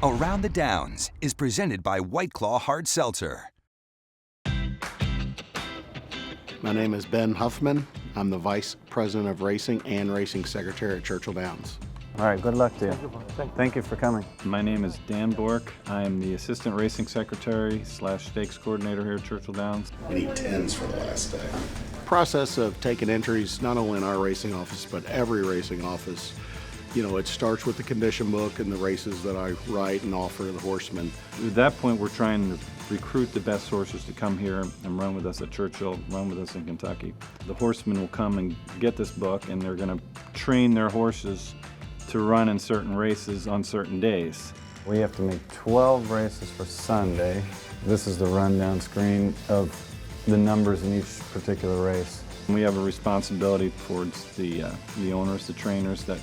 Around the Downs is presented by White Claw Hard Seltzer. My name is Ben Huffman. I'm the Vice President of Racing and Racing Secretary at Churchill Downs. All right, good luck to you. Thank you for coming. My name is Dan Bork. I am the Assistant Racing Secretary / Stakes Coordinator here at Churchill Downs. We need 10s for the last day. Process of taking entries, not only in our racing office, but every racing office. You know, it starts with the condition book and the races that I write and offer to the horsemen. At that point, we're trying to recruit the best horses to come here and run with us at Churchill, run with us in Kentucky. The horsemen will come and get this book, and they're going to train their horses to run in certain races on certain days. We have to make 12 races for Sunday. This is the rundown screen of the numbers in each particular race. We have a responsibility towards the owners, the trainers that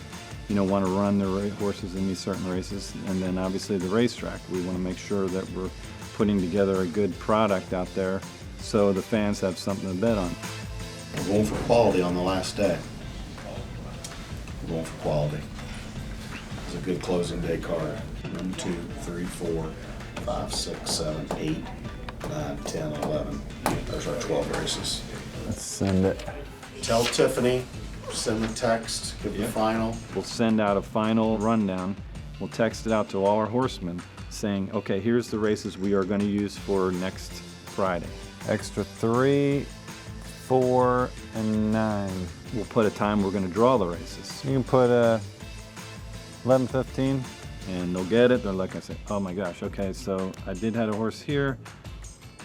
want to run their horses in these certain races, and then obviously the racetrack. We want to make sure that we're putting together a good product out there so the fans have something to bet on. We're going for quality on the last day. We're going for quality. It's a good closing day card. 1, 2, 3, 4, 5, 6, 7, 8, 9, 10, 11. There's our 12 races. Let's send it. Tell Tiffany, send the text, give the final. We'll send out a final rundown. We'll text it out to all our horsemen saying, okay, here's the races we are going to use for next Friday. Extra 3, 4, and 9. We'll put a time we're going to draw the races. You can put 11:15. And they'll get it. They're like, I say, oh my gosh, okay, so I did have a horse here.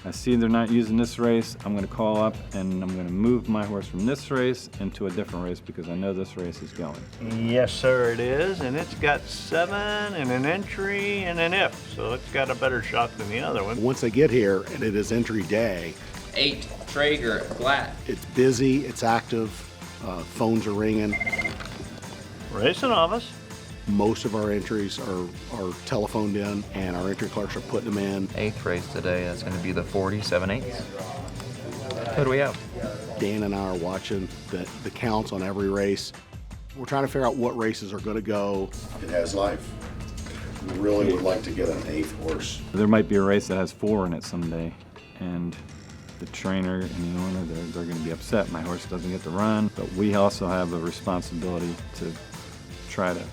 I see they're not using this race. I'm going to call up and I'm going to move my horse from this race into a different race because I know this race is going. Yes, sir, it is, and it's got 7 and an entry and an if, so it's got a better shot than the other one. Once they get here and it is entry day, 8, Traeger, flat. it's busy, it's active, phones are ringing. Racing office. Most of our entries are telephoned in, and our entry clerks are putting them in. 8th race today, that's going to be the 47/8. Who do we have? Dan and I are watching the counts on every race. We're trying to figure out what races are going to go. It has life. We really would like to get an 8th horse. There might be a race that has 4 in it someday, and the trainer and the owner, they're going to be upset. My horse doesn't get to run, but we also have a responsibility to try to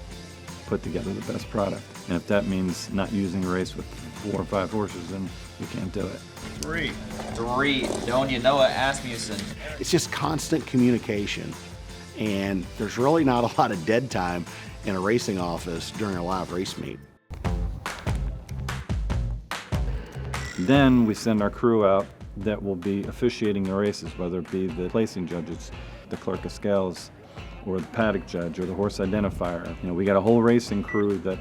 put together the best product. And if that means not using a race with 4 or 5 horses, then we can't do it. 3. Donia Noah Asmussen. It's just constant communication, and there's really not a lot of dead time in a racing office during a live race meet. Then we send our crew out that will be officiating the races, whether it be the placing judges, the clerk of scales, or the paddock judge, or the horse identifier. We got a whole racing crew that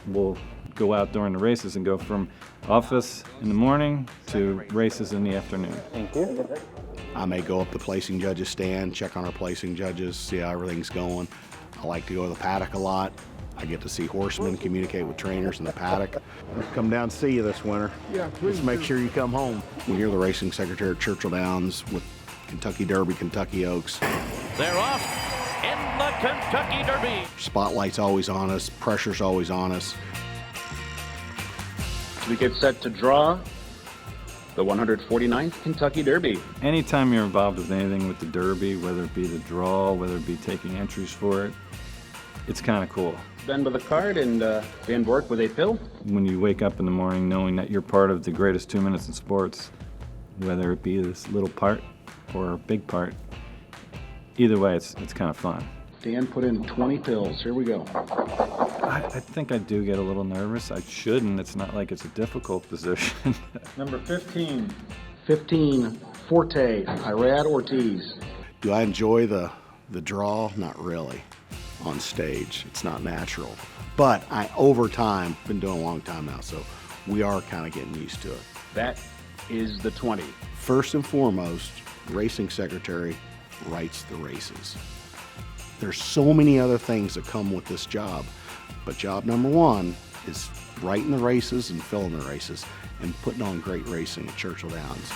will go out during the races and go from office in the morning to races in the afternoon. Thank you. I may go up the placing judges stand, check on our placing judges, see how everything's going. I like to go to the paddock a lot. I get to see horsemen, communicate with trainers in the paddock. I'll come down and see you this winter. Yeah, please. Just make sure you come home. We're the racing secretary at Churchill Downs with Kentucky Derby, Kentucky Oaks. They're off in the Kentucky Derby. Spotlight's always on us, pressure's always on us. We get set to draw the 149th Kentucky Derby. Anytime you're involved with anything with the Derby, whether it be the draw, whether it be taking entries for it, it's kind of cool. Ben with a card and Dan Bork with a pill. When you wake up in the morning knowing that you're part of the greatest 2 minutes in sports, whether it be this little part or a big part, either way, it's kind of fun. Dan put in 20 pills. Here we go. I think I do get a little nervous. I shouldn't. It's not like it's a difficult position. Number 15. 15, Forte, Irad Ortiz. Do I enjoy the draw? Not really. On stage, it's not natural. But over time, been doing a long time now, so we are kind of getting used to it. That is the 20. First and foremost, racing secretary writes the races. There's so many other things that come with this job, but job number 1 is writing the races and filling the races and putting on great racing at Churchill Downs.